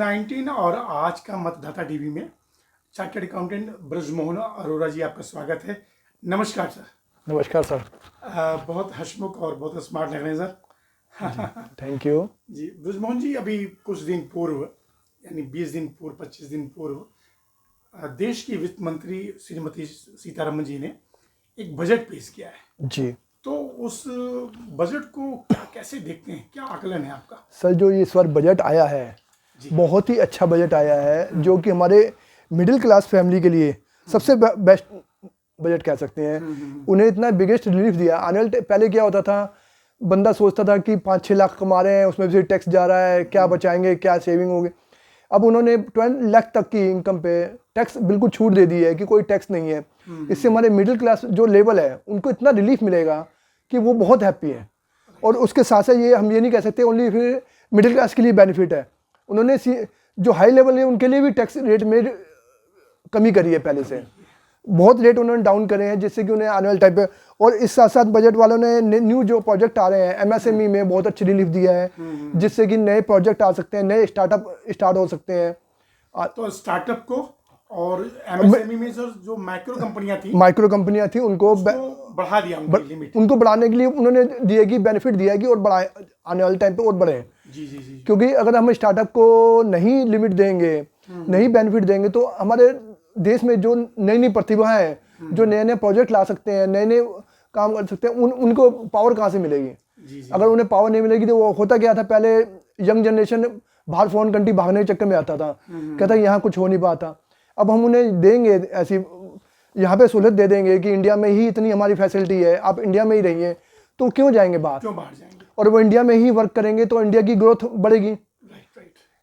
News 19 और आज का मतदाता टीवी में चार्टर्ड अकाउंटेंट ब्रजमोहन अरोरा जी, आपका स्वागत है। नमस्कार सर। नमस्कार सर। बहुत हंसमुख और बहुत स्मार्ट लग रहे हैं सर। थैंक यू जी ब्रजमोहन जी, अभी कुछ दिन पूर्व यानी 20 दिन पूर्व 25 दिन पूर्व देश की वित्त मंत्री श्रीमती सीतारमन जी ने एक बजट पेश किया है जी। तो उस बजट को कैसे देखते हैं, क्या आकलन है आपका? सर, जो इस बार बजट आया है बहुत ही अच्छा बजट आया है, जो कि हमारे मिडिल क्लास फैमिली के लिए सबसे बेस्ट बजट कह सकते हैं। उन्हें इतना बिगेस्ट रिलीफ दिया। पहले क्या होता था, बंदा सोचता था कि 5-6 लाख कमा रहे हैं, उसमें भी टैक्स जा रहा है, क्या बचाएंगे, क्या सेविंग होगी। अब उन्होंने 20 लाख तक की इनकम पे टैक्स बिल्कुल छूट दे दी है कि कोई टैक्स नहीं है। इससे हमारे मिडिल क्लास जो लेवल है उनको इतना रिलीफ मिलेगा कि वो बहुत हैप्पी है। और उसके साथ साथ ये हम ये नहीं कह सकते ओनली फिर मिडिल क्लास के लिए बेनिफिट है। उन्होंने जो हाई लेवल है उनके लिए भी टैक्स रेट में कमी करी है, पहले से बहुत रेट उन्होंने डाउन करे हैं, जिससे कि उन्हें आने वाले टाइम पे। और इस साथ साथ बजट वालों ने न्यू जो प्रोजेक्ट आ रहे हैं एमएसएमई में बहुत अच्छी रिलीफ दिया है, जिससे कि नए प्रोजेक्ट आ सकते हैं, नए स्टार्टअप स्टार्ट हो सकते हैं। तो स्टार्टअप को और एमएसएमई में सर जो माइक्रो कंपनियां थी उनको बढ़ा दिया, लिमिट उनको बढ़ाने के लिए उन्होंने दिए कि बेनिफिट दिया कि और बढ़ाए, आने वाले टाइम पे और बढ़े। जी। क्योंकि अगर हम स्टार्टअप को नहीं लिमिट देंगे, नहीं बेनिफिट देंगे, तो हमारे देश में जो नई नई प्रतिभा है, जो नए नए प्रोजेक्ट ला सकते हैं, नए नए काम कर सकते हैं, उनको पावर कहाँ से मिलेगी? अगर उन्हें पावर नहीं मिलेगी तो वो होता क्या था, पहले यंग जनरेशन बाहर फॉरेन कंट्री भागने के चक्कर में आता था, कहता यहाँ कुछ हो नहीं पाता। अब हम उन्हें देंगे ऐसी यहाँ पे सहूलत दे देंगे कि इंडिया में ही इतनी हमारी फैसिलिटी है, आप इंडिया में ही रहिए, तो क्यों जाएंगे बाहर? जाएंगे? और वो इंडिया में ही वर्क करेंगे तो इंडिया की ग्रोथ बढ़ेगी,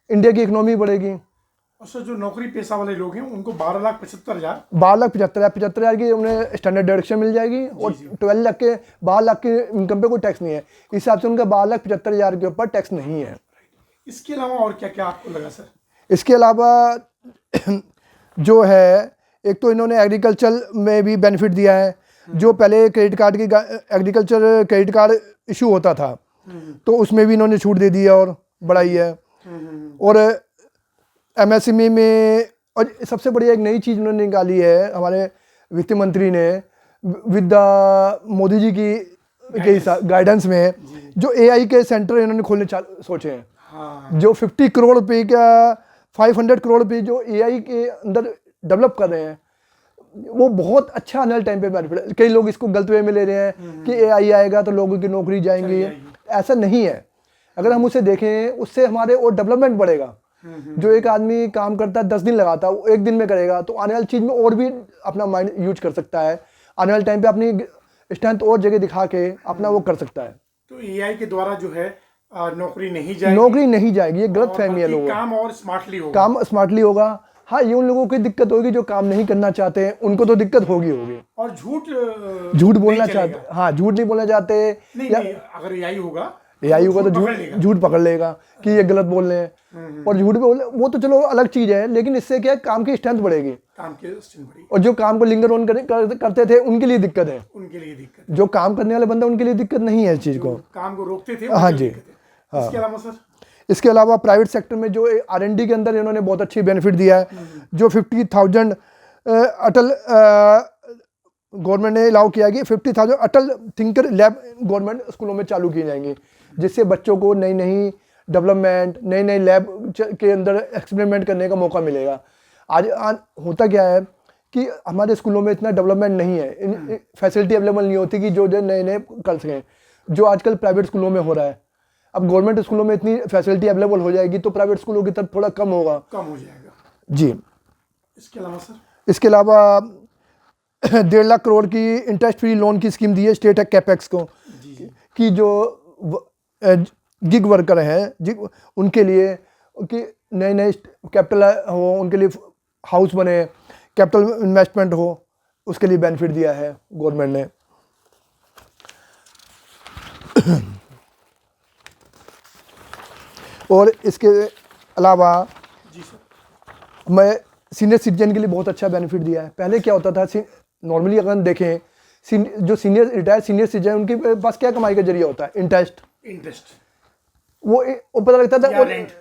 इंडिया की इकोनॉमी बढ़ेगी। और सर जो नौकरी पेशा वाले लोग हैं उनको 12,75,000 12,75,000 की उन्हें स्टैंडर्ड डिडक्शन मिल जाएगी। और 12 लाख के 12 लाख की इनकम पे कोई टैक्स नहीं है। इस हिसाब से उनका 12,75,000 के ऊपर टैक्स नहीं है। इसके अलावा और क्या क्या आपको लगा सर? इसके अलावा जो है, एक तो इन्होंने एग्रीकल्चर में भी बेनिफिट दिया है। जो पहले क्रेडिट कार्ड की एग्रीकल्चर क्रेडिट कार्ड इशू होता था तो उसमें भी इन्होंने छूट दे दी है और बढ़ाई है। और एमएसएमई में, और सबसे बढ़िया एक नई चीज़ उन्होंने निकाली है हमारे वित्त मंत्री ने, विद मोदी जी की गाइडेंस में, जो एआई के सेंटर इन्होंने खोलने सोचे हैं। जो 50 करोड़ रुपए का 500 करोड़ रुपए जो एआई के अंदर डेवलप कर रहे हैं, वो बहुत अच्छा आने वाले टाइम पे बेनिफिट है। कई लोग इसको गलत वे में ले रहे हैं कि एआई आएगा तो लोगों की नौकरी जाएंगी। ऐसा नहीं है। अगर हम उसे देखें, उससे हमारे और डेवलपमेंट बढ़ेगा। जो एक आदमी काम करता है 10 दिन लगाता है, वो एक दिन में करेगा, तो आने वाली चीज़ में और भी अपना माइंड यूज कर सकता है। आने वाले टाइम पे अपनी स्ट्रेंथ और जगह दिखा के अपना वो कर सकता है। तो एआई के द्वारा जो है नौकरी नहीं जाएगी, ये गलत फहमी है लोगों। काम स्मार्टली होगा। हाँ, ये उन लोगों की दिक्कत होगी जो काम नहीं करना चाहते हैं, उनको तो दिक्कत होगी। और झूठ बोलना चाहते, हाँ, झूठ नहीं बोलना चाहते। नहीं, अगर एआई होगा तो झूठ पकड़ लेगा कि ये गलत बोल रहे हैं। और झूठ बोल, वो तो चलो अलग चीज है, लेकिन इससे क्या है, काम की स्ट्रेंथ बढ़ेगी। और जो काम को लिंगर ऑन करते थे उनके लिए दिक्कत है। जो काम करने वाले बंदा, उनके लिए दिक्कत नहीं है इस चीज को, काम को रोकते थे। हाँ जी। हाँ। इसके अलावा प्राइवेट सेक्टर में जो R&D के अंदर इन्होंने बहुत अच्छी बेनिफिट दिया है। जो 50,000 अटल गवर्नमेंट ने अलाउ किया कि 50,000 अटल थिंकर लैब गवर्नमेंट स्कूलों में चालू की जाएंगी, जिससे बच्चों को नई नई डेवलपमेंट, नई नई लैब के अंदर एक्सपेरिमेंट करने का मौका मिलेगा। आज होता क्या है कि हमारे स्कूलों में इतना डेवलपमेंट नहीं है, फैसिलिटी अवेलेबल नहीं होती कि जो नए नए कर सकें, जो आजकल प्राइवेट स्कूलों में हो रहा है। अब गवर्नमेंट स्कूलों में इतनी फैसिलिटी अवेलेबल हो जाएगी तो प्राइवेट स्कूलों की तरफ थोड़ा कम हो जाएगा जी। इसके अलावा सर, इसके अलावा 1.5 लाख करोड़ की इंटरेस्ट फ्री लोन की स्कीम दी है स्टेट कैपेक्स को, कि जो गिग वर्कर हैं उनके लिए कि नए नए कैपिटल हो, उनके लिए हाउस बने, कैपिटल इन्वेस्टमेंट हो, उसके लिए बेनिफिट दिया है गवर्नमेंट ने। और इसके अलावा मैं सीनियर सिटीजन के लिए बहुत अच्छा बेनिफिट दिया है। पहले क्या होता था, नॉर्मली अगर देखें, जो रिटायर्ड सीनियर सिटीजन, उनके पास क्या कमाई का जरिया होता है? इंटरेस्ट। वो पता लगता था,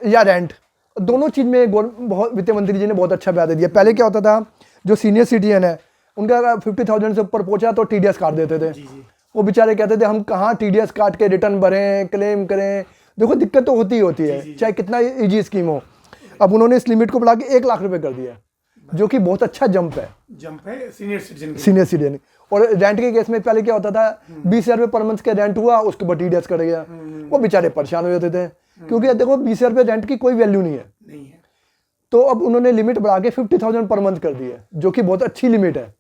या रेंट। दोनों चीज़ में बहुत वित्त मंत्री जी ने बहुत अच्छा बयान दिया। पहले क्या होता था, जो सीनियर सिटीजन है उनका 50,000 से ऊपर पहुंचा तो TDS काट देते थे। वो बेचारे कहते थे हम कहाँ TDS काट के रिटर्न भरें, क्लेम करें। देखो दिक्कत तो होती ही होती है, चाहे कितना ईजी स्कीम हो। अब उन्होंने इस लिमिट को बढ़ा के 1 लाख रुपए कर दिया, जो कि बहुत अच्छा जंप है सीनियर सिटीजन। और रेंट के केस में पहले क्या होता था, 20,000 रुपये पर मंथ के रेंट हुआ, उसके ऊपर TDS कट गया। वो बेचारे परेशान हो जाते थे, क्योंकि देखो 20,000 रुपये रेंट की कोई वैल्यू नहीं है। तो अब उन्होंने लिमिट बढ़ा के 50,000 पर मंथ कर दी है, जो कि बहुत अच्छी लिमिट है।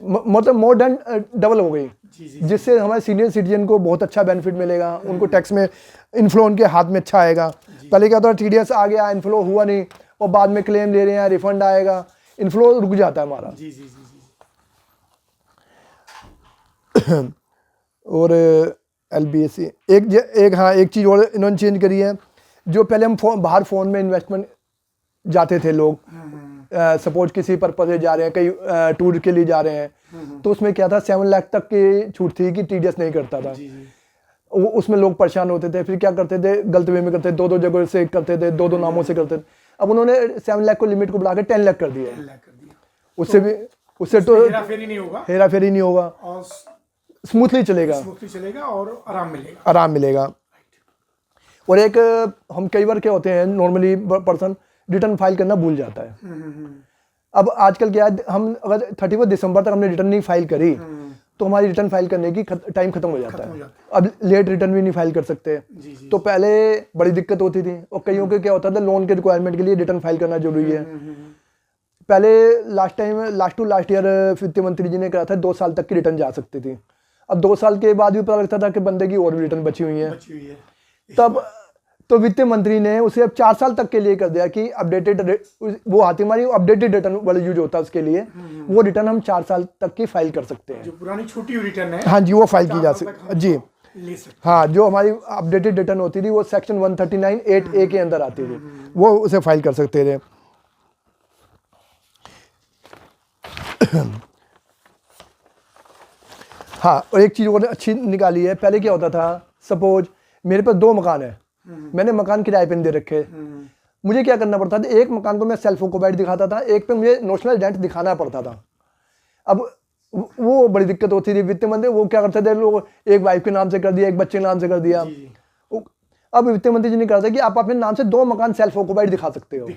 मतलब मोर देन डबल हो गई, जिससे हमारे सीनियर सिटीजन को बहुत अच्छा बेनिफिट मिलेगा। उनको टैक्स में इन्फ्लो उनके हाथ में अच्छा आएगा। पहले क्या होता था, TDS आ गया, इन्फ्लो हुआ नहीं, और बाद में क्लेम ले रहे हैं, रिफंड आएगा, इन्फ्लो रुक जाता है हमारा। और LBSC एक चीज़ और इन्होंने चेंज करी है। जो पहले हम बाहर फ़ोन में इन्वेस्टमेंट जाते थे लोग, सपोज किसी पर्पज से जा रहे हैं, कहीं टूर के लिए जा रहे हैं, तो उसमें क्या था, 7 लाख तक की छूट थी कि TDS नहीं करता था। उसमें लोग परेशान होते थे, फिर क्या करते थे, गलत वे में करते थे, 2 जगह से करते थे, 2 नामों से करते थे। अब उन्होंने 7 लाख को लिमिट को बढ़ा के 10 लाख कर दिया। उससे तो हेरा फेरी नहीं होगा, स्मूथली चलेगा और आराम मिलेगा। और एक हम कई बार क्या होते हैं, नॉर्मली पर्सन रिटर्न फाइल करना भूल जाता है। अब आजकल क्या है, हम अगर 31 दिसंबर तक हमने रिटर्न नहीं फाइल करी तो हमारी रिटर्न फाइल करने की टाइम खत्म हो जाता है। अब लेट रिटर्न भी नहीं फाइल कर सकते। तो पहले बड़ी दिक्कत होती थी, और कईयों के क्या होता था, लोन के रिक्वायरमेंट के लिए रिटर्न फाइल करना जरूरी है। पहले लास्ट ईयर वित्त मंत्री जी ने कहा था 2 साल तक की रिटर्न जा सकती थी। अब 2 साल के बाद भी पता लगता था कि बंदे की और भी रिटर्न बची हुई है। तब तो वित्त मंत्री ने उसे अब 4 साल तक के लिए कर दिया कि अपडेटेड, वो आती हमारी अपडेटेड रिटर्न वाला यूज होता है उसके लिए, वो रिटर्न हम 4 साल तक की फाइल कर सकते हैं। जो पुरानी छोटी रिटर्न है, हाँ जी, वो फाइल की जा सकती जी। हाँ, जो हमारी अपडेटेड रिटर्न होती थी वो सेक्शन 139(8)(a) के अंदर आती थी, वो उसे फाइल कर सकते थे। हाँ, और एक चीज़ और अच्छी निकाली है। पहले क्या होता था, सपोज मेरे पास 2 मकान है, मैंने मकान किराए पे दे रखे, मुझे क्या करना पड़ता था, एक मकान को मैं सेल्फ ऑक्युपाइड दिखाता था, एक पे मुझे नोशनल रेंट दिखाना पड़ता था। अब वो बड़ी दिक्कत होती थी। वित्त मंत्री वो क्या करते थे, लोग एक वाइफ के नाम से कर दिया, एक बच्चे के नाम से कर दिया। अब वित्त मंत्री जी ने कहा था कि आप अपने नाम से 2 मकान सेल्फ ऑक्युपाइड दिखा सकते हो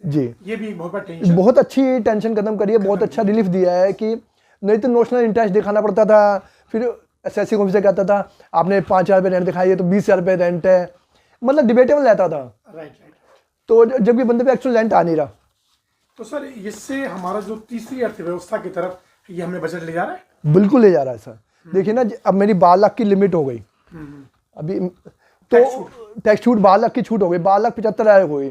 जी। ये भी बहुत अच्छी टेंशन खत्म करी है, बहुत अच्छा रिलीफ दिया है कि नहीं तो नोशनल इंटरेस्ट दिखाना पड़ता था। फिर SSC ऑफिसर कहता था आपने 5,000 रुपये रेंट दिखाई है तो 20,000 रुपये रेंट है, मतलब डिबेटेबल रहता था। राइट। तो जबकि बंदे पे एक्चुअल रेंट आ नहीं रहा। तो सर इससे हमारा जो तीसरी अर्थव्यवस्था की तरफ ये हमें बजट ले जा रहा है, बिल्कुल ले जा रहा है सर। देखिए ना, अब मेरी 12 लाख की लिमिट हो गई अभी, तो टैक्स छूट 12 लाख की छूट हो गई, 12,75,000 हो गई।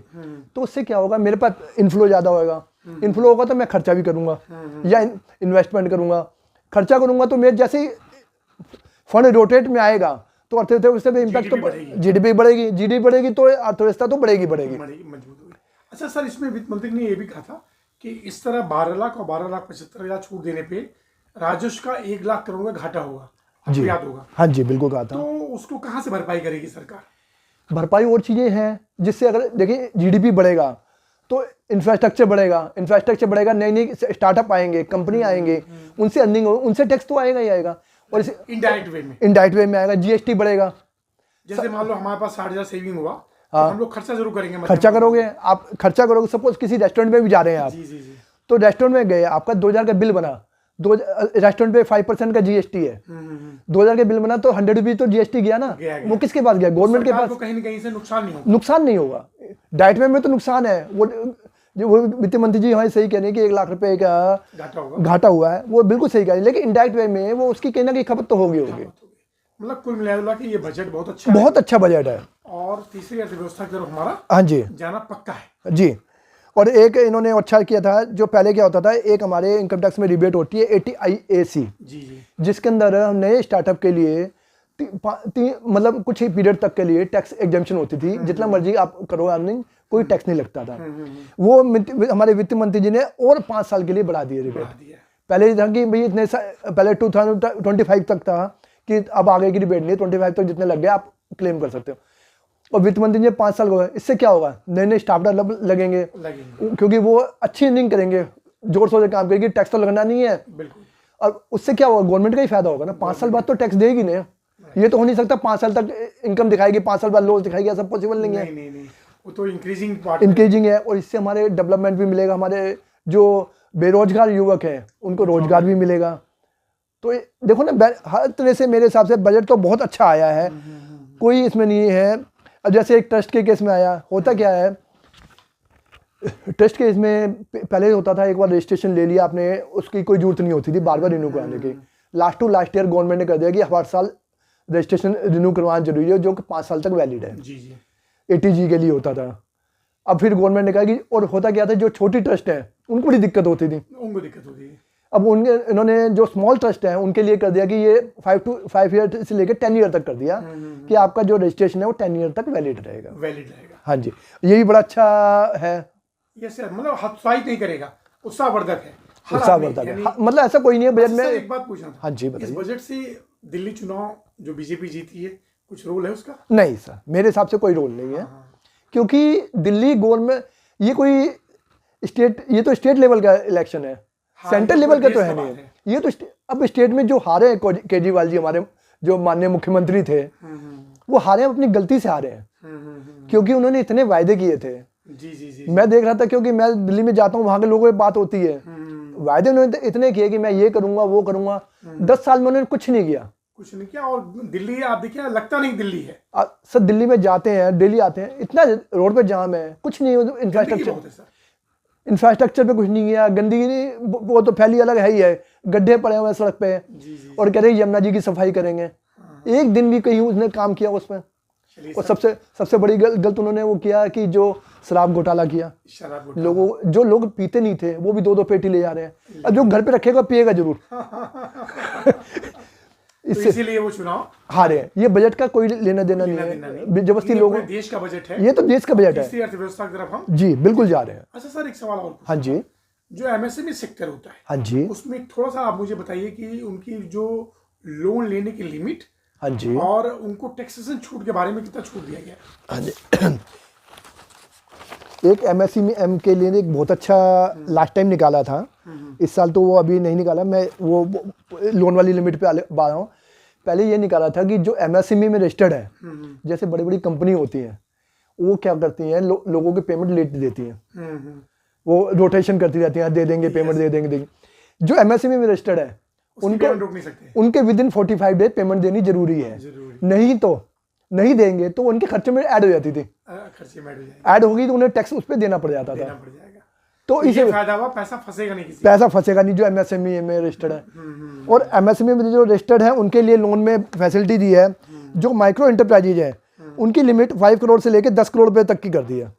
तो उससे क्या होगा, मेरे पास इनफ्लो ज़्यादा होगा। इनफ्लो होगा तो मैं खर्चा भी करूंगा या इन्वेस्टमेंट करूंगा। खर्चा करूंगा तो मेरे जैसे फंड रोटेट में आएगा तो अर्थव्यवस्था पे इम्पैक्ट, तो GDP बढ़ेगी, GDP बढ़ेगी तो अर्थव्यवस्था तो बढ़ेगी मजबूत होगी। अच्छा सर, इसमें वित्त मंत्री ने ये भी कहा था कि इस तरह 12 लाख और 12,75,000 छूट देने पे राजस्व का 1 लाख करोड़ का घाटा होगा, जी याद होगा। हाँ जी, बिल्कुल कहा था। तो उसको कहाँ से भरपाई करेगी सरकार? भरपाई और चीज़ें हैं जिससे, अगर देखिए GDP बढ़ेगा तो इंफ्रास्ट्रक्चर बढ़ेगा, नई नई स्टार्टअप आएंगे, कंपनी आएंगे, उनसे अर्निंग होगी, उनसे टैक्स तो आएगा ही आएगा। और इसे इनडायरेक्ट वे में आएगा, GST बढ़ेगा। जैसे मान लो हमारे पास 60,000 सेविंग हुआ, तो हम लोग खर्चा जरूर करेंगे। खर्चा करोगे, आप खर्चा करोगे। सपोज किसी रेस्टोरेंट में भी जा रहे हैं आप, तो रेस्टोरेंट में गए, आपका 2,000 का बिल बना, रेस्टोरेंट पे 5% का GST है, 2,000 का बिल बना तो 100 रुपीज तो GST गया ना, वो किसके पास गया? गवर्नमेंट के पास। कहीं न कहीं से नुकसान नहीं होगा। डाइट में तो नुकसान है, वो वित्त मंत्री जी हमारे सही कह रहे हैं कि 1 लाख रुपए का घाटा हुआ है, वो बिल्कुल सही कह रहे हैं। लेकिन इनडायरेक्ट वे में वो उसकी कहीं ना कहीं खपत तो होगी। मतलब कुल मिला के ये बजट बहुत अच्छा बजट है। और तीसरी अर्थव्यवस्था की तरफ हमारा हाँ जी जाना पक्का है जी। और एक इन्होंने अच्छा किया था, जो पहले क्या होता था, एक हमारे इनकम टैक्स में रिबेट होती है 80IAC, जिसके अंदर नए स्टार्टअप के लिए मतलब कुछ ही पीरियड तक के लिए टैक्स एग्जेम्पशन होती थी, जितना मर्जी आप करो अर्निंग, कोई टैक्स नहीं लगता था। वो हमारे वित्त मंत्री जी ने और 5 साल के लिए बढ़ा दिए रिबेट। पहले था कि भाई इतने पहले 2025 तक था कि अब आगे की रिबेट नहीं, 25 तक जितने लग गए आप क्लेम कर सकते हो। और वित्त मंत्री ने 5 साल हो गए, इससे क्या होगा, नए नए स्टार्टअप लगेंगे, क्योंकि वो अच्छी अर्निंग करेंगे, जोर शोर से काम करेंगे, टैक्स तो लगना नहीं है। बिल्कुल। और उससे क्या होगा, गवर्नमेंट का ही फायदा होगा ना। 5 साल बाद तो टैक्स देगी नहीं, ये तो हो नहीं सकता 5 साल तक इनकम दिखाएगी, 5 साल बाद लॉस दिखाएगी, ऐसा पॉसिबल नहीं है। नहीं, वो तो इंक्रीजिंग है। और इससे हमारे डेवलपमेंट भी मिलेगा, हमारे जो बेरोजगार युवक हैं उनको रोजगार भी मिलेगा। तो देखो ना, हर तरह से मेरे हिसाब से बजट तो बहुत अच्छा आया है, कोई इसमें नहीं है। अब जैसे एक ट्रस्ट के केस में आया, होता क्या है, ट्रस्ट केस में पहले होता था एक बार रजिस्ट्रेशन ले लिया आपने, उसकी कोई जरूरत नहीं होती थी बार बार रिन्यू कराने की। Last to last year government ने कर दिया कि हर साल रजिस्ट्रेशन रिन्यू करवाना जरूरी है, जो कि 5 साल तक वैलिड है। जी। ATG के लिए होता था। अब फिर गवर्नमेंट ने कहा कि, और होता क्या था, जो छोटी ट्रस्ट है उनको बड़ी दिक्कत होती थी, अब इन्होंने जो स्मॉल ट्रस्ट है उनके लिए कर दिया कि ये 5 ईयर से लेकर 10 ईयर तक कर दिया कि आपका जो रजिस्ट्रेशन है वो 10 ईयर तक वैलिड रहेगा। हाँ जी, ये भी बड़ा अच्छा है। ये सर मतलब हतोत्साहित नहीं करेगा, उत्साहवर्धक है, उत्साहवर्धक है। मतलब ऐसा कोई नहीं है बजट में। एक बात पूछना था। हाँ जी बताइए। इस बजट से दिल्ली चुनाव जो बीजेपी जीती है, कुछ रोल है उसका? नहीं सर, मेरे हिसाब से कोई रोल नहीं है। क्योंकि दिल्ली गवर्नमेंट, ये कोई स्टेट, ये तो स्टेट लेवल का इलेक्शन है, सेंट्रल लेवल का तो है नहीं। ये तो अब स्टेट में जो हारे हैं केजरीवाल जी, हमारे जो माननीय मुख्यमंत्री थे, वो हारे अपनी गलती से हारे हैं, क्योंकि उन्होंने इतने वायदे किए थे। जी। मैं देख रहा था, क्योंकि मैं दिल्ली में जाता हूँ, वहां के लोगों से बात होती है, वायदे उन्होंने इतने किए कि मैं ये करूंगा वो करूंगा, 10 साल में उन्होंने कुछ नहीं किया। और दिल्ली आप देखिए, लगता नहीं दिल्ली है। सर दिल्ली में जाते हैं, डेली आते हैं, इतना रोड पे जाम है, कुछ नहीं, इंफ्रास्ट्रक्चर पे कुछ नहीं किया, गंदगी वो तो फैली अलग है ही है, गड्ढे पड़े हुए सड़क पे। और कह रहे यमुना जी की सफाई करेंगे, एक दिन भी कहीं उसने काम किया उसमें। और सबसे बड़ी गलत उन्होंने वो किया कि जो शराब घोटाला किया, जो लोग पीते नहीं थे वो भी 2-2 पेटी ले जा रहे हैं। अब जो घर पे रखेगा पिएगा जरूर। इसीलिए वो चुनाव हारे। ये बजट का कोई लेना देना नहीं है, जबरदस्ती लोगों, देश का बजट है, ये तो देश का बजट है, अर्थव्यवस्था की तरफ हम जी बिल्कुल जा रहे हैं। अच्छा सर, एक सवाल और। हाँ जी। जो MSME सेक्टर होता है, हाँ जी, उसमें थोड़ा सा आप मुझे बताइए कि उनकी जो लोन लेने की लिमिट, हाँ जी, और उनको टैक्सेशन छूट के बारे में कितना छूट दिया गया? हाँ जी। एक MSME के लिए एक बहुत अच्छा लास्ट टाइम निकाला था, इस साल तो वो अभी नहीं निकाला, मैं वो लोन वाली लिमिट पे आ रहा हूँ। पहले ये निकाला था कि जो MSME में रजिस्टर्ड है, जैसे बड़ी बड़ी कंपनी होती हैं, वो क्या करती हैं, लोगों के पेमेंट लेट देती हैं, वो रोटेशन करती रहती हैं, दे देंगे पेमेंट, दे देंगे। जो MSME में रजिस्टर्ड है उनको रोक नहीं सकते, उनके विदिन 45 डेज पेमेंट देनी जरूरी है। नहीं तो नहीं देंगे तो उनके खर्चे में ऐड हो जाती थी, ऐड होगी तो उन्हें टैक्स उस पर देना पड़ जाता था। तो इसे फायदा हुआ, पैसा फंसेगा नहीं जो MSME में रजिस्टर्ड है। और MSME में जो रजिस्टर्ड है उनके लिए लोन में फैसिलिटी दी है। जो माइक्रो इंटरप्राइजेज है उनकी लिमिट 5 करोड़ से लेकर 10 करोड़ रुपए तक की कर दी है।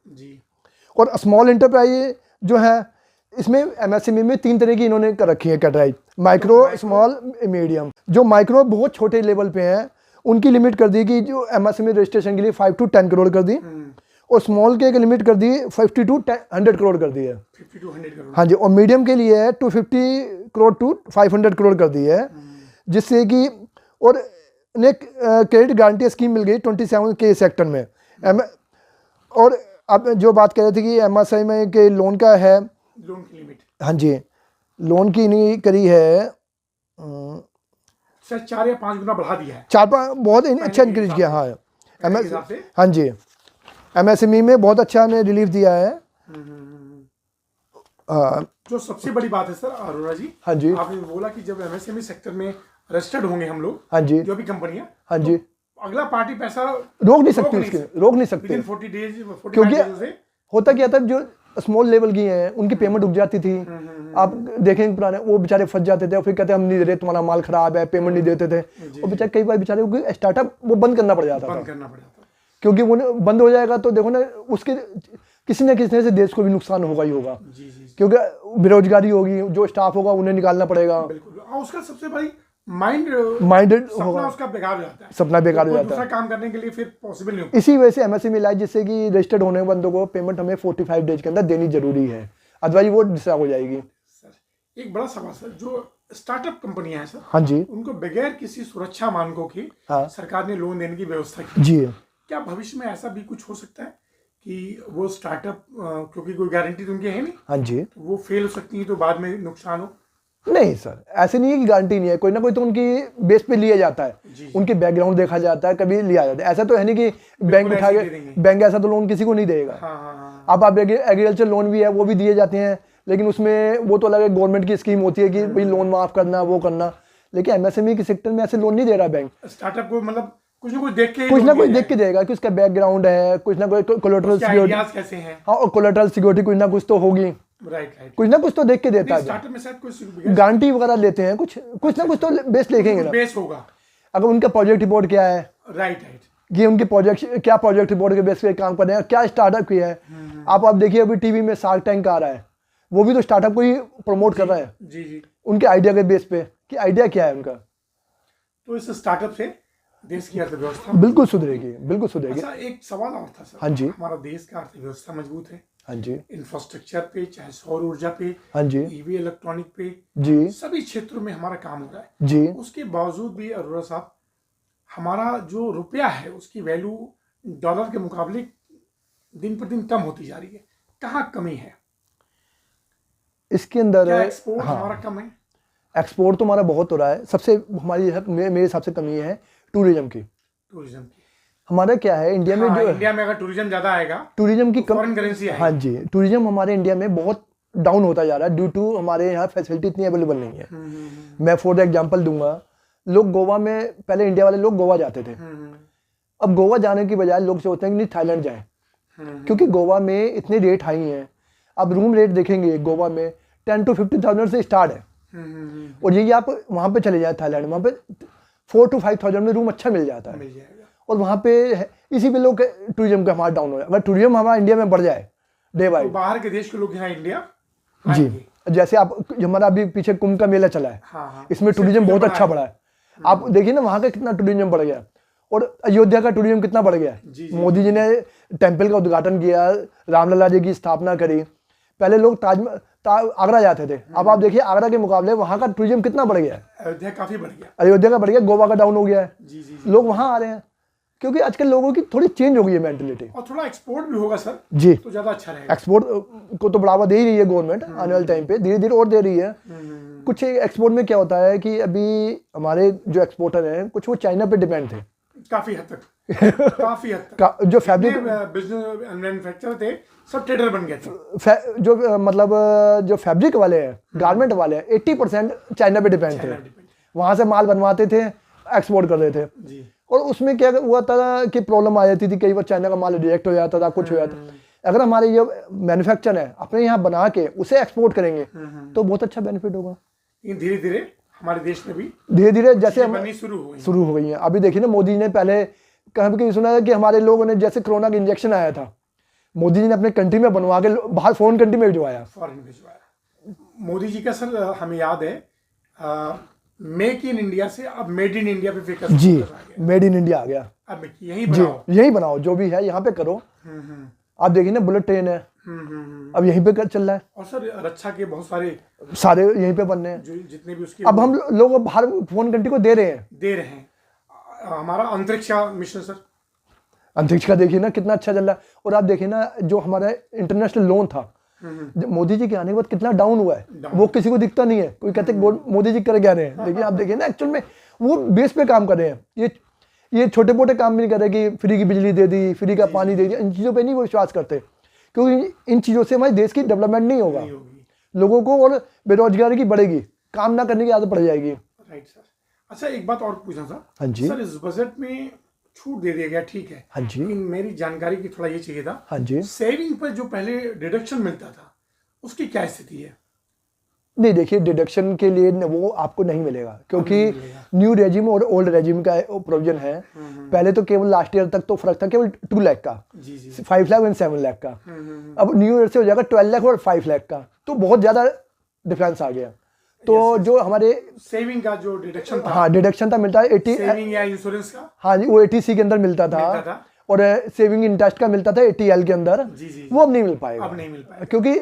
और स्मॉल इंटरप्राइज जो है, इसमें MSME में 3 तरह की इन्होंने कर रखी है कैटेगराइज, माइक्रो, स्मॉल, मीडियम। जो माइक्रो बहुत छोटे लेवल पे हैं उनकी लिमिट कर दी कि जो MSME रजिस्ट्रेशन के लिए 5 to 10 करोड़ कर दी, और स्मॉल के लिमिट कर दी 50 to 100 करोड़ कर दी है। 50 to 100 करोड़। हाँ जी। और मीडियम के लिए 250 करोड़ to 500 करोड़ कर दी है, जिससे कि और उन्हें क्रेडिट गारंटी स्कीम मिल गई 27 के सेक्टर में। और अब जो बात कर रहे थे कि MSME के लोन का है, लोन की लिमिट, हाँ जी, लोन की नहीं करी है, 4 या 5 गुना बढ़ा दिया है, 4-5 बहुत अच्छा इंक्रीज किया। हाँ हाँ जी, MSME में बहुत अच्छा हमें रिलीफ दिया है। जो सबसे बड़ी बात है सर अरोड़ा जी, हाँ जी, आपने बोला कि जब MSME सेक्टर में रजिस्टर्ड होंगे हम लोग, हाँ जी, जो भी कंपनियां, हाँ जी, तो अगला पार्टी पैसा रोक नहीं सकती 40 डेज, क्योंकि होता क्या था, जो स्मॉल लेवल की हैं उनकी पेमेंट रुक जाती थी। आप देखेंगे पुराने, वो बेचारे फंस जाते थे और फिर कहते हम नहीं दे रहे, तुम्हारा माल खराब है, पेमेंट नहीं देते थे। और बेचारे कई बार बेचारे स्टार्टअप वो बंद करना पड़ जाता था, क्योंकि वो बंद हो जाएगा तो देखो ना, उसके किसी न किसी से देश को भी नुकसान होगा ही होगा, क्योंकि बेरोजगारी होगी, जो स्टाफ होगा उन्हें निकालना पड़ेगा। उसका सबसे बड़ी माइंडेड होगा, उसका बेकार हो जाता है, सपना बेकार हो जाता है, काम करने के लिए फिर पॉसिबल नहीं होता। इसी वजह से MSME लाइज, जिससे कि रजिस्टर्ड होने बंदों को पेमेंट हमें 45 डेज के अंदर देनी जरूरी है, अदरवाइज वो डिस्ट्रैक्ट हो जाएगी। सर एक बड़ा सवाल सर, जो स्टार्टअप कंपनियां हैं सर, हाँ जी, उनको बगैर किसी सुरक्षा मानकों की, हाँ, सरकार ने लोन देने की व्यवस्था की जी, क्या भविष्य में ऐसा भी कुछ हो सकता है कि वो स्टार्टअप, क्योंकि कोई गारंटी तो उनकी है नहीं, हाँ जी, तो वो फेल हो सकती है तो बाद में नुकसान हो? नहीं सर, ऐसे नहीं है कि गारंटी नहीं है, कोई ना कोई तो उनकी बेस पे लिया जाता है, उनके बैकग्राउंड देखा जाता है, कभी लिया जाता है। ऐसा तो है नहीं कि बैंक उठा के, बैंक ऐसा तो लोन किसी को नहीं देगा। अब आप एग्रीकल्चर लोन भी है, वो भी दिए जाते हैं, लेकिन उसमें वो तो अलग गवर्नमेंट की स्कीम होती है कि भाई लोन माफ करना, वो करना, लेकिन एमएसएमई के सेक्टर में ऐसे लोन नहीं दे रहा बैंक। स्टार्टअप को मतलब कुछ ना कुछ देख के देगा कि उसका बैकग्राउंड है, कुछ ना कोई कोलेटरल सिक्योरिटी कैसे है, हाँ, और कोलेटरल सिक्योरिटी कुछ ना कुछ तो होगी, राइट, कुछ ना कुछ तो देख के देता है। स्टार्टअप में शायद कुछ गारंटी वगैरह लेते हैं, कुछ ना कुछ तो बेस लिखेंगे ना, बेस होगा। अगर उनका प्रोजेक्ट रिपोर्ट क्या है, राइट, ये उनके प्रोजेक्ट रिपोर्ट के बेस पे काम कर रहे हैं, क्या स्टार्टअप किया है। आप देखिए अभी टीवी में शार्क टैंक आ रहा है, वो भी तो स्टार्टअप को ही प्रमोट कर रहा है जी, उनके आइडिया के बेस पे कि आइडिया क्या है उनका। तो इस स्टार्टअप से देश की अर्थव्यवस्था बिल्कुल सुधरेगी। अच्छा, एक सवाल और था सर। हाँ जी, हमारा देश का अर्थव्यवस्था मजबूत है, हाँ जी, इंफ्रास्ट्रक्चर पे, चाहे सौर ऊर्जा पे, हाँ जी, ईवी इलेक्ट्रॉनिक पे, जी, सभी क्षेत्रों में हमारा काम हो रहा है जी। उसके बावजूद भी अरोड़ा साहब, हमारा जो रुपया है उसकी वैल्यू डॉलर के मुकाबले दिन पर दिन कम होती जा रही है। कहाँ कमी है इसके अंदर? एक्सपोर्ट हमारा कम है? एक्सपोर्ट तो हमारा बहुत हो रहा है। सबसे हमारी मेरे हिसाब से कमी है टूरिज्म की। हमारा क्या है इंडिया में, जो इंडिया में अगर टूरिज्म ज्यादा आएगा, टूरिज्म की फॉरेन करेंसी आएगी। हाँ जी, टूरिज्म हमारे इंडिया में बहुत डाउन होता जा रहा है ड्यू टू हमारे यहाँ फैसिलिटी इतनी अवेलेबल नहीं है। मैं फॉर एग्जांपल दूंगा, लोग गोवा में, पहले इंडिया वाले लोग गोवा जाते थे, अब गोवा जाने की बजाय लोग सोचते हैं कि नहीं थाईलैंड जाए, क्योंकि गोवा में इतने रेट हाई हैं। अब रूम रेट देखेंगे गोवा में 10 to 50,000 से स्टार्ट है, और यही आप वहाँ पे चले जाए थाईलैंड, वहाँ पे 4 to 5,000 में रूम अच्छा मिल जाता है, और वहाँ पे इसी पे लोग टूरिज्म का हमारा डाउन हो रहा है। अगर टूरिज्म हमारा इंडिया में बढ़ जाए डे बाय, तो बाहर के देश के लोग यहाँ इंडिया जी, जैसे आप हमारा अभी पीछे कुंभ का मेला चला है, इसमें टूरिज्म बहुत अच्छा बढ़ा है। आप देखिए ना वहाँ का कितना टूरिज्म बढ़ गया, और अयोध्या का टूरिज्म कितना बढ़ गया। मोदी जी ने टेम्पल का उद्घाटन किया, रामलला जी की स्थापना करी। पहले लोग आगरा जाते थे, अब आप देखिए आगरा के मुकाबले वहाँ का टूरिज्म कितना बढ़ गया है। अयोध्या काफी बढ़ गया, अयोध्या का बढ़ गया, गोवा का डाउन हो गया है। लोग वहाँ आ रहे हैं क्योंकि आजकल लोगों की थोड़ी चेंज हो गई है मेंटलिटी, और थोड़ा एक्सपोर्ट भी होगा सर जी, तो ज्यादा अच्छा रहेगा। एक्सपोर्ट को तो बढ़ावा दे ही रही है गवर्नमेंट, आने वाले टाइम पे धीरे धीरे और दे रही है। कुछ एक्सपोर्ट में क्या होता है कि अभी हमारे जो एक्सपोर्टर हैं कुछ वो चाइना पे डिपेंड थे काफी हद तक जो फैब्रिक बिजनेस मैन्युफैक्चरर थे सब ट्रेडर बन गए थे। जो मतलब जो फैब्रिक वाले हैं, गारमेंट वाले हैं, 80% चाइना पे डिपेंड थे। वहां से माल बनवाते थे, एक्सपोर्ट कर रहे थे जी। और उसमें क्या हुआ था कि प्रॉब्लम आ जाती थी, कई बार चाइना का माल रिजेक्ट हो जाता था, कुछ हो जाता। अगर हमारे ये मैन्युफैक्चर है अपने यहाँ बना के उसे एक्सपोर्ट करेंगे तो बहुत अच्छा बेनिफिट होगा। धीरे धीरे हमारे देश में भी धीरे धीरे जैसे शुरू हो गई है। अभी देखिए ना, मोदी जी ने पहले कहीं भी सुना है कि हमारे लोगों ने, जैसे कोरोना का इंजेक्शन आया था, मोदी जी ने अपने कंट्री में बनवा के बाहर फॉरेन कंट्री में भिजवाया। मोदी जी का सर हमें याद है मेक इन इंडिया से अब मेड इन इंडिया पे फोकस जी, मेड इन इंडिया आ गया। अब यही बनाओ जो भी है यहाँ पे करो। आप देखिए ना, बुलेट ट्रेन है अब यहीं पे चल रहा है, और सर रक्षा के बहुत सारे यहीं पे बनने हैं जितने भी उसके। अब हम लोग बाहर फोन कंट्री को दे रहे हैं। हमारा अंतरिक्ष मिशन सर, अंतरिक्ष का देखिए ना कितना अच्छा चल रहा है। और आप देखिए ना, जो हमारा इंटरनेशनल लोन था मोदी जी के आने के बाद कितना डाउन हुआ है, वो किसी को दिखता नहीं है। कोई कहते मोदी जी कर क्या रहे हैं, लेकिन आप देखिए ना एक्चुअल में वो बेस पे काम कर रहे हैं। ये छोटे मोटे काम भी नहीं कर रहे कि फ्री की बिजली दे दी, फ्री का पानी दे दिया, इन चीज़ों पे नहीं वो विश्वास करते, क्योंकि इन चीज़ों से हमारे देश की डेवलपमेंट नहीं होगा। लोगों को और बेरोजगारी की बढ़ेगी, काम ना करने की आदत पड़ जाएगी। Right sir. अच्छा, एक बात और पूछना था। हाँ जी सर, इस बजट में छूट दे दिया गया, ठीक है। हाँ जी, मेरी जानकारी की थोड़ा ये चाहिए था। हाँ जी, सेविंग पर जो पहले डिडक्शन मिलता था उसकी क्या स्थिति है? नहीं, देखिए डिडक्शन के लिए वो आपको नहीं मिलेगा, क्योंकि न्यू रेजिम और ओल्ड रेजिम का प्रोविजन है। पहले तो केवल लास्ट ईयर तक तो फर्क था केवल 2 लाख का, 5 लाख और 7 लाख का। अब न्यू ईयर से हो जाएगा 12 लाख और 5 लाख का, तो बहुत ज्यादा डिफरेंस आ गया। तो जो हमारे सेविंग का जो डिडक्शन था, हाँ डिडक्शन था मिलता है 80, सेविंग या इंश्योरेंस का, हाँ जी, वो 80C के अंदर मिलता था, और सेविंग इंटरेस्ट का मिलता था 80L के अंदर। वो अब नहीं मिल पाएगा, क्योंकि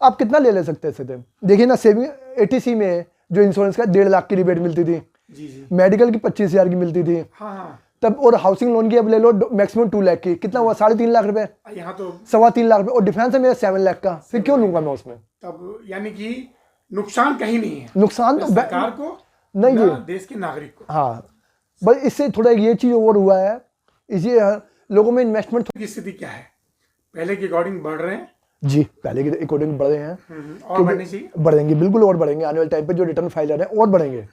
आप कितना ले सकते थे। देखिए ना, सेविंग 80C में जो इंश्योरेंस का 1.5 लाख की रिबेट मिलती थी, मेडिकल की 25,000 की मिलती थी, तब। और हाउसिंग लोन की अब ले लो मैक्सिमम 2 लाख की, कितना हुआ 3.5 लाख रुपए, यहाँ तो 3.25 लाख रुपए। और डिफेंस है मेरा 7 लाख का, फिर क्यों लूंगा मैं उसमें? तब यानी कि नुकसान कहीं नहीं है, नुकसान तो सरकार को नहीं जी, देश के नागरिक को। हाँ, बस इससे थोड़ा ये चीज और हुआ है, इसी लोगों में इन्वेस्टमेंट की स्थिति क्या है, पहले के अकॉर्डिंग बढ़ रहे हैं जी, पहले के अकॉर्डिंग बढ़ रहे हैं, और बढ़ने चाहिए, बढ़ेंगे बिल्कुल, और बढ़ेंगे आने वाले टाइम पे। जो रिटर्न फाइलर है और बढ़ेंगे,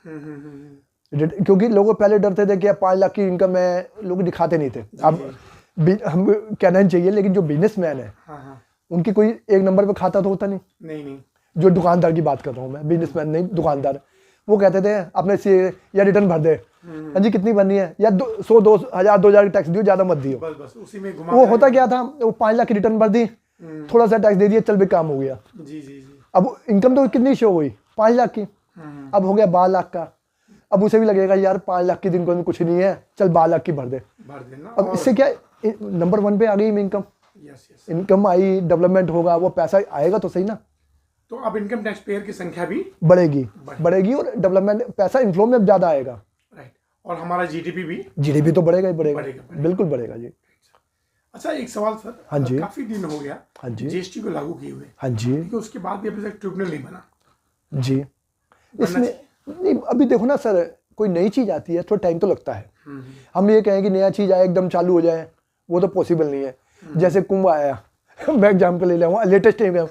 क्योंकि लोग पहले डरते थे कि 5 लाख की इनकम है, लोग दिखाते नहीं थे। अब हम कहना नहीं चाहिए, लेकिन जो बिजनेसमैन है उनकी कोई एक नंबर पे खाता तो होता नहीं। जो दुकानदार की बात कर रहा हूँ मैं, बिजनेसमैन नहीं, दुकानदार, वो कहते थे अपने से या रिटर्न भर दे, हाँ जी कितनी बननी है, या 100 2,000 2,000 टैक्स दियो, ज्यादा मत दियो, बस उसी में घुमा। वो होता क्या था, वो 5 लाख की रिटर्न भर दी, थोड़ा सा टैक्स दे दिया, चल भी काम हो गया। जी। अब इनकम तो कितनी शो हुई, 5 लाख की, अब हो गया 12 लाख का। अब उसे भी लगेगा यार 5 लाख की इनकम कुछ नहीं है, चल 12 लाख की भर दे। अब इससे क्या, नंबर 1 पे आ गई इनकम। इनकम आई, डेवलपमेंट होगा, वो पैसा आएगा तो सही ना। तो अब इनकम टैक्स पेयर की संख्या भी बढ़ेगी और डेवलपमेंट पैसा इन्फ्लो में ज्यादा आएगा। राइट, और हमारा जीडीपी तो बढ़ेगा ही बढ़ेगा, बिल्कुल बढ़ेगा जी। अच्छा, एक सवाल सर, हाँ जी, काफी दिन हो गया हाँ जी जीएसटी को लागू किए हुए, हाँ जी, लेकिन उसके बाद भी अभी तक ट्रिब्यूनल नहीं बना जी। इसमें नहीं, अभी देखो ना सर, कोई नई चीज आती है थोड़ा टाइम तो लगता है। हम ये कहें कि नया चीज आए एकदम चालू हो जाए, वो तो पॉसिबल नहीं है। जैसे कुंभ आया मैं एग्जाम्पल ले लिया, लेटेस्ट टाइम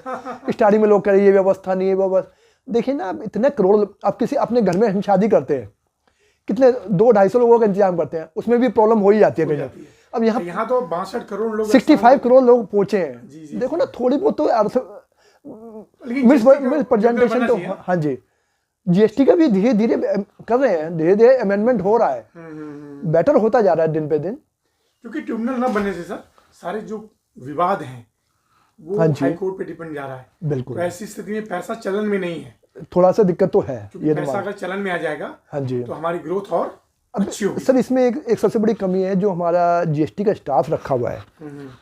स्टार्टिंग में लोग कह रहे ये व्यवस्था नहीं है, व्यवस्था देखिए ना, आप इतने करोड़, आप किसी अपने घर में हम शादी करते हैं, कितने 200-250 लोगों का इंतजाम करते हैं, उसमें भी प्रॉब्लम हो ही जाती है कहीं। अब यहाँ तो 62 करोड़ लोग, 65 करोड़ लोग पहुंचे हैं। देखो ना, थोड़ी बहुत तो प्रेजेंटेशन तो, हाँ जी, जीएसटी का भी धीरे धीरे कर रहे हैं, धीरे धीरे अमेंडमेंट हो रहा है, बेटर होता जा रहा है दिन पे दिन। क्योंकि ट्रिब्यूनल न बनने से सर सारे जो विवाद हैं वो हाई कोर्ट पे डिपेंड जा रहा है। बिल्कुल, तो ऐसी स्थिति में पैसा चलन में नहीं है, थोड़ा सा दिक्कत तो है। ये पैसा अगर चलन में आ जाएगा, हाँ जी, तो हमारी ग्रोथ और अच्छी होगी। सर इसमें एक सबसे बड़ी कमी है, जो हमारा जीएसटी का स्टाफ रखा हुआ है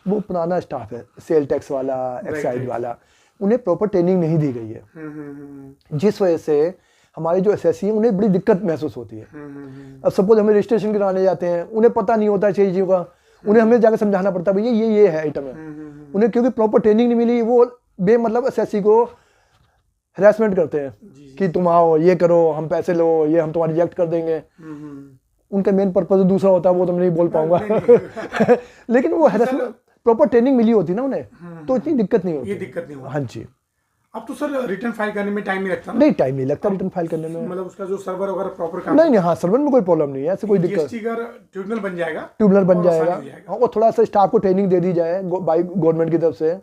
वो पुराना स्टाफ है, सेल टैक्स वाला, एक्साइज वाला, उन्हें प्रॉपर ट्रेनिंग नहीं दी गई है, जिस वजह से हमारे जो एसएससी हैं उन्हें बड़ी दिक्कत महसूस होती है। अब सपोज हमें रजिस्ट्रेशन कराने जाते हैं, उन्हें पता नहीं होता चीज़ों का, उन्हें हमें जाकर समझाना पड़ता है भैया ये है आइटम है, उन्हें क्योंकि प्रॉपर ट्रेनिंग नहीं मिली, वो बेमतलब एसएससी को हरासमेंट करते हैं कि तुम आओ ये करो, हम पैसे लो, ये हम तुम्हारा रिजेक्ट कर देंगे। उनका मेन पर्पज दूसरा होता है, वो तो मैं नहीं बोल पाऊंगा लेकिन वो हरासमेंट, प्रॉपर ट्रेनिंग मिली होती ना उन्हें, तो इतनी दिक्कत नहीं होती। ये दिक्कत नहीं होती। हाँ जी। अब तो सर रिटर्न फाइल करने में टाइम नहीं लगता? नहीं, टाइम नहीं लगता रिटर्न फाइल करने में, मतलब उसका जो सर्वर वगैरह प्रॉपर काम नहीं, हाँ सर्वर में कोई प्रॉब्लम नहीं है, ऐसे कोई दिक्कत। ट्रिब्यूनल बन जाएगा, ट्रिब्यूनल बन जाएगा, और थोड़ा सा स्टाफ को ट्रेनिंग दे दी जाए बाई गवर्नमेंट की तरफ से,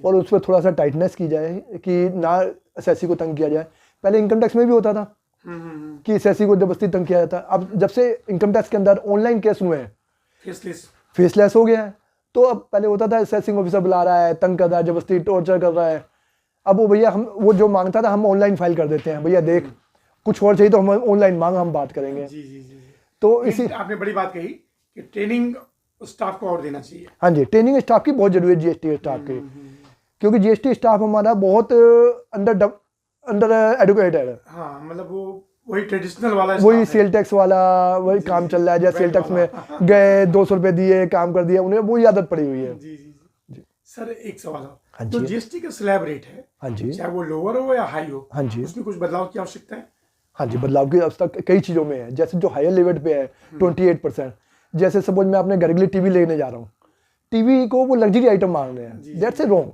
और उस पर थोड़ा सा टाइटनेस की जाए कि ना एसएससी को तंग किया जाए। पहले इनकम टैक्स में भी होता था कि एसएससी को जबरदस्ती तंग किया जाता, अब जब से इनकम टैक्स के अंदर ऑनलाइन केस हुए हैं, फेसलेस हो गया है, तो अब पहले होता था एसेसिंग ऑफिसर बुला रहा है, तंग कर रहा है, जबरदस्ती टॉर्चर कर रहा है। अब वो भैया हम वो जो मांगता था हम ऑनलाइन फाइल कर देते हैं, भैया देख कुछ और चाहिए तो हम ऑनलाइन मांग, हम बात करेंगे। जी। तो इसी आपने बड़ी बात कही कि ट्रेनिंग स्टाफ को और देना चाहिए। हाँ जी, ट्रेनिंग स्टाफ की बहुत जरूरी है, जीएसटी स्टाफ की, क्योंकि जीएसटी स्टाफ हमारा बहुत अंडर एडुकेटेड है। हाँ, मतलब वो वही ट्रेडिशनल वाला, वही सेल टैक्स वाला वही काम चल रहा है, जैसे सेल टैक्स में गए 200 रुपए दिए, काम कर दिया, उन्हें वही आदत पड़ी हुई है। जी। सर एक सवाल, जो जीएसटी का स्लैब रेट है, हाँ जी, चाहे वो लोअर हो या हाई हो, हाँ जी, उसमें कुछ बदलाव की आवश्यकता है? हाँ जी, बदलाव की आवश्यकता कई चीज़ों में है। जैसे जो हायर लेवल पे है 28%, जैसे सपोज मैं अपने घर के लिए टीवी लेने जा रहा हूँ, टीवी को वो लग्जरी आइटम मांग रहे हैं, दैट्स ए रॉन्ग।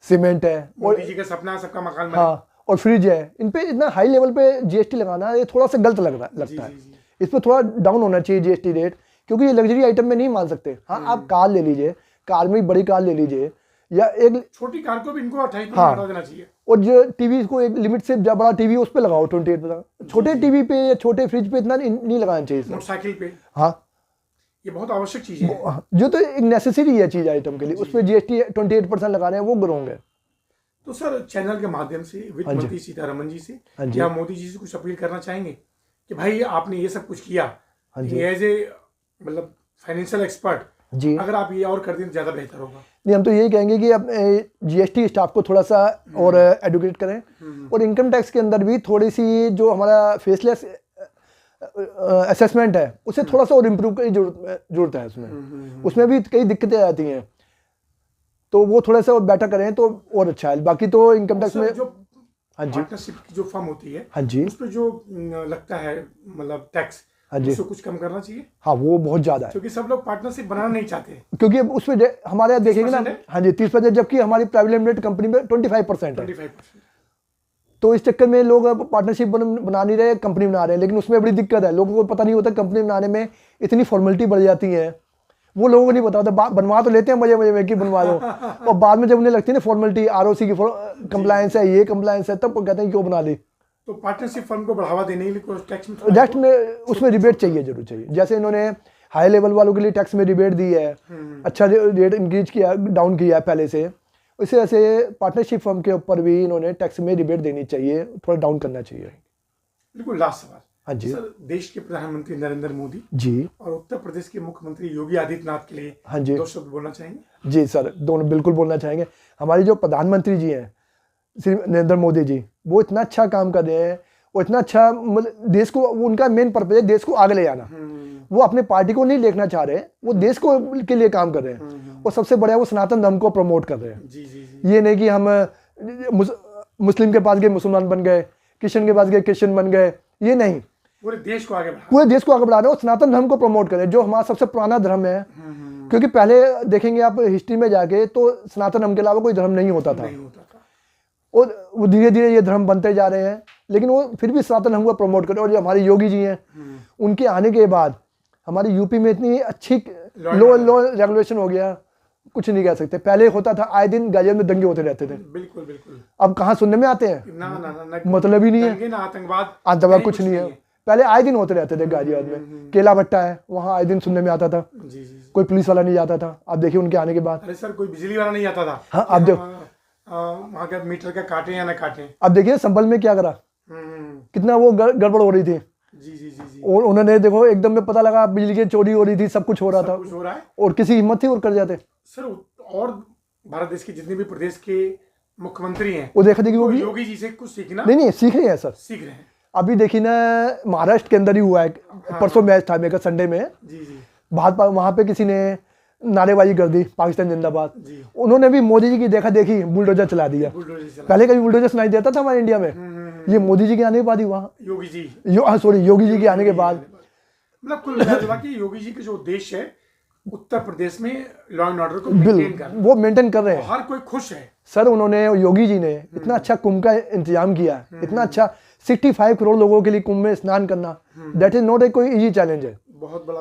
सीमेंट है, मोदी जी का सपना सबका मकान बने, हाँ, और फ्रिज है, इन पे इतना हाई लेवल पे जीएसटी लगाना ये थोड़ा सा गलत लगता है। इस पर थोड़ा डाउन होना चाहिए जीएसटी रेट, क्योंकि ये लग्जरी आइटम में नहीं मान सकते। हाँ, आप कार ले लीजिए, कार में बड़ी कार ले लीजिए, या एक छोटी कार को भी इनको 28% हटा देना चाहिए, और जो टीवी को एक लिमिट से बड़ा टीवी उस पे लगाओ 28%। छोटे टीवी पे या छोटे फ्रिज पे इतना नहीं लगाना चाहिए। मोटरसाइकिल पे, हाँ, ये बहुत आवश्यक चीज है, जो तो एक नेसेसरी है चीज आइटम के लिए, उस पर जीएसटी 28% लगा रहे हैं, वो ग्रोंग है। तो सर चैनल के माध्यम से वित्त मंत्री सीतारमन जी से या मोदी जी से कुछ अपील करना चाहेंगे कि भाई आपने ये सब कुछ किया, एज ए मतलब फाइनेंशियल एक्सपर्ट जी, अगर आप ये और कर दें तो ज़्यादा बेहतर होगा। नहीं, हम तो यही कहेंगे कि आप जीएसटी स्टाफ को थोड़ा सा और एडुकेट करें, और इनकम टैक्स के अंदर भी थोड़ी सी जो हमारा फेसलेस असेसमेंट है उसे थोड़ा सा और इम्प्रूव की जरूरत है उसमें। उसमें भी कई दिक्कतें आती हैं, तो वो थोड़ा सा और बेटर करें तो और अच्छा है। बाकी तो इनकम टैक्स में जो हाँ जी पार्टनरशिप की जो फर्म होती है, हाँ जी, उस पर जो लगता है मतलब टैक्स, हाँ जी, उसको कुछ कम करना चाहिए। हाँ वो बहुत ज़्यादा है, क्योंकि सब लोग पार्टनरशिप बनाना नहीं चाहते, क्योंकि उस पर हमारे यहाँ देखेंगे ना, हाँ जी 30%, जबकि हमारी प्राइवेट लिमिटेड कंपनी में 25% है। 25%। तो इस चक्कर में लोग अब पार्टनरशिप बना नहीं रहे, कंपनी बना रहे हैं, लेकिन उसमें बड़ी दिक्कत है। लोगों को पता नहीं होता कंपनी बनाने में इतनी फॉर्मेलिटी बढ़ जाती है, वो लोगों को नहीं पता होता। बनवा तो लेते हैं मजे मजे में कि बनवा दो, और बाद में जब उन्हें लगती है ना फॉर्मेलिटी, आरओसी की कंप्लायंस है, ये कंप्लायंस है, तब कहते हैं क्यों बना ली। तो पार्टनरशिप फर्म को बढ़ावा देने के लिए टैक्स में उसमें रिबेट चाहिए, जरूर चाहिए। जैसे इन्होंने हाई लेवल वालों के लिए टैक्स में रिबेट दी है, अच्छा रेट इंक्रीज किया, डाउन किया है पहले से, इसे ऐसे पार्टनरशिप फर्म के ऊपर भी इन्होंने टैक्स में रिबेट देनी चाहिए, थोड़ा डाउन करना चाहिए। बिल्कुल। लास्ट सवाल। हाँ जी सर, देश के प्रधानमंत्री नरेंद्र मोदी जी और उत्तर प्रदेश के मुख्यमंत्री योगी आदित्यनाथ के लिए हाँ जी 2 शब्द बोलना चाहेंगे? जी सर, दोनों बिल्कुल बोलना चाहेंगे। हमारी जो प्रधानमंत्री जी हैं श्री नरेंद्र मोदी जी, वो इतना अच्छा काम कर रहे हैं, वो इतना अच्छा, मतलब देश को, उनका मेन पर्पज है देश को आगे ले जाना। वो अपने पार्टी को नहीं देखना चाह रहे, वो देश को के लिए काम कर रहे हैं। और सबसे बड़ा वो सनातन धर्म को प्रमोट कर रहे हैं। जी जी जी। ये नहीं कि हम मुस्लिम के पास गए मुसलमान बन गए, क्रिश्चियन के पास गए क्रिश्चियन बन गए, ये नहीं, पूरे देश को आगे बढ़ा, पूरे देश को आगे बढ़ा रहे हैं और सनातन धर्म को प्रमोट करें, जो हमारा सबसे पुराना धर्म है। क्योंकि पहले देखेंगे आप हिस्ट्री में जाके, तो सनातन धर्म के अलावा कोई धर्म नहीं होता था, और वो धीरे धीरे ये धर्म बनते जा रहे हैं, लेकिन वो फिर भी सनातन धर्म को प्रमोट करें। और जो हमारे योगी जी हैं, उनके आने के बाद हमारे यूपी में इतनी अच्छी लॉ रेगुलेशन हो गया, कुछ नहीं कह सकते। पहले होता था आए दिन गाजियाबाद में दंगे होते रहते थे, बिल्कुल बिल्कुल। अब कहाँ सुनने में आते हैं? ना ना ना, मतलब ही नहीं है, आतंकवाद कुछ नहीं है। पहले आए दिन होते रहते थे गाजियाबाद में, केला भट्टा है वहाँ आए दिन सुनने में आता था। जी जी। कोई पुलिस वाला नहीं जाता था। अब देखिए उनके आने के बाद, अरे सर, कोई बिजली वाला नहीं आता था। हाँ, अब देखो वहाँ का मीटर का काटे या ना काटे। अब देखिए संभल में क्या करा, कितना वो गड़बड़ हो रही थी। जी जी जी जी। और उन्होंने देखो एकदम में पता लगा बिजली की चोरी हो रही थी, सब कुछ हो रहा था, कुछ हो रहा है, और किसी हिम्मत थी और कर जाते। सर, और भारत देश के जितने भी प्रदेश के मुख्यमंत्री हैं, वो देखा देखिए वो योगी जी से कुछ सीखना, नहीं सीख रहे हैं सर, सीख रहे हैं। अभी देखिए ना, महाराष्ट्र के अंदर ही हुआ है, परसों मैच था मेरा संडे में। जी जी। भाजपा वहां पे किसी ने नारेबाजी कर दी, पाकिस्तान जिंदाबाद। उन्होंने भी मोदी जी की देखा देखी बुलडोजर चला दिया। पहले कभी बुलडोजर सुनाई देता था हमारे इंडिया में? ये मोदी जी के आने के बाद ही वहाँ योगी जी के आने के बाद, मतलब कुल मिला के योगी जी का जो उद्देश्य है उत्तर प्रदेश में लॉ एंड ऑर्डर को मेंटेन करना, वो मेंटेन कर रहे हैं। हर कोई खुश है सर। उन्होंने, योगी जी ने इतना अच्छा कुंभ का इंतजाम किया, इतना अच्छा 65 करोड़ लोगों के लिए कुंभ में स्नान करना, दैट इज नॉट ए कोई इजी चैलेंज है। बहुत बड़ा,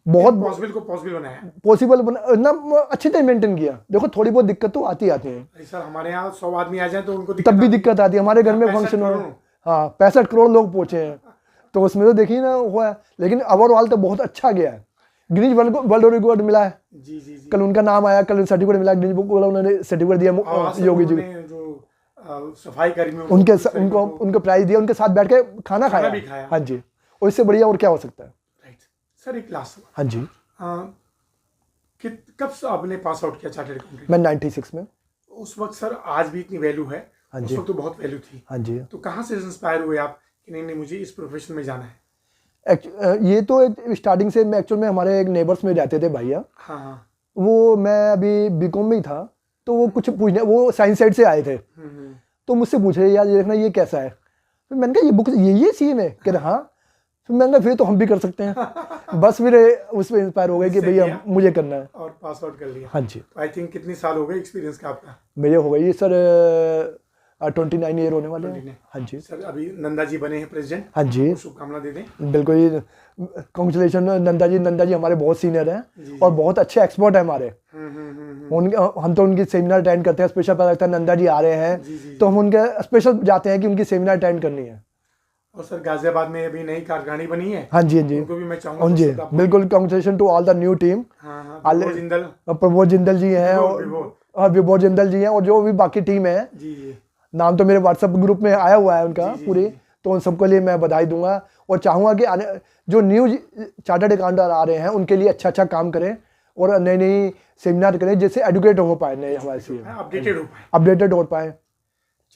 बहुत पॉसिबल बनाया, पॉसिबल इतना अच्छी तरह मेंटेन किया। देखो थोड़ी बहुत दिक्कत तो आती है सर। हमारे यहाँ 100 आदमी आ जाए तो उनको तब भी दिक्कत आती है। हमारे घर में फंक्शन हो, हाँ 65 करोड़ लोग पहुंचे हैं, तो उसमें तो देखिए ना हुआ है। लेकिन ओवरऑल तो बहुत अच्छा गया है। गिनीज वर्ल्ड रिकॉर्ड मिला है। जी जी जी। कल उनका नाम आया, कल सर्टिफिकेट मिला, गिनीज बुक वाला उन्होंने सर्टिफिकेट दिया योगी जी, जो सफाई कर्मियों उनको प्राइज दिया, उनके साथ बैठ के खाना खाया। हाँ जी, और इससे बढ़िया और क्या हो सकता है। सर, एक लास्ट, हाँ जी, कब से आपने पास आउट किया चार्टर्ड अकाउंटेंट? मैं 96 में। उस वक्त सर, आज भी इतनी वैल्यू है, हाँ उस वक्त तो बहुत वैल्यू थी। हाँ जी। तो कहाँ से इंस्पायर हुए आप कि नहीं मुझे इस प्रोफेशन में जाना है? ये तो स्टार्टिंग से मैं एक्चुअल में हमारे एक नेबर्स में रहते थे भैया। हाँ। वो, मैं अभी बीकॉम में ही था, तो वो कुछ पूछने, वो साइंस साइड से आए थे, तो मुझसे पूछे यार ये देखना ये कैसा है। फिर मैंने कहा ये बुक ये सीन है, कह रहा हाँ। फिर मैंने कहा फिर तो हम भी कर सकते हैं। बस फिर उस पर इंस्पायर हो गए कि भैया मुझे करना है, और पास आउट कर लिया। हाँ जी। आई थिंक कितनी साल हो गए एक्सपीरियंस का आपका? मेरे हो गई सर 29 ईयर होने वाले हैं। हाँ जी सर, अभी नंदा जी बने हैं प्रेसिडेंट। हाँ जी, शुभकामना दे दें। बिल्कुल, कांग्रेचुलेशन नंदा जी हमारे बहुत सीनियर हैं और बहुत अच्छे एक्सपर्ट हैं हमारे। हम तो उनकी सेमिनार अटेंड करते हैं, स्पेशल पता लगता है नंदा जी आ रहे हैं, तो हम उनके स्पेशल जाते हैं कि उनकी सेमिनार अटेंड करनी है। और सर, गाजियाबाद में अभी नई कारखानी बनी है। हाँ जी, हाँ जी, उनको भी मैं चाहूंगा। हाँ जी, बिल्कुल, congratulation to all the new team. Prabodh Jindal ji हैं, विभोर जिंदल जी हैं, और जो भी बाकी टीम है, नाम तो मेरे व्हाट्सएप ग्रुप में आया हुआ है उनका पूरी, तो उन सबके लिए मैं बधाई दूंगा और चाहूंगा कि जो न्यू चार्टर्ड अकाउंटेंट आ रहे हैं उनके लिए अच्छा काम करें और नई नई सेमिनार करें, जिससे एडुकेट हो पाए, नए हमारे से अपडेटेड हो पाए।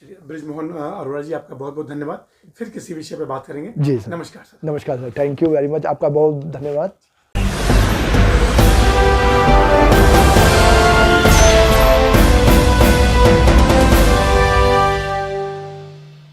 चलिए, ब्रिजमोहन अरोड़ा जी, आपका बहुत बहुत धन्यवाद। फिर किसी विषय पे बात करेंगे जी सर। नमस्कार सर। नमस्कार sir, thank you very much, आपका बहुत धन्यवाद।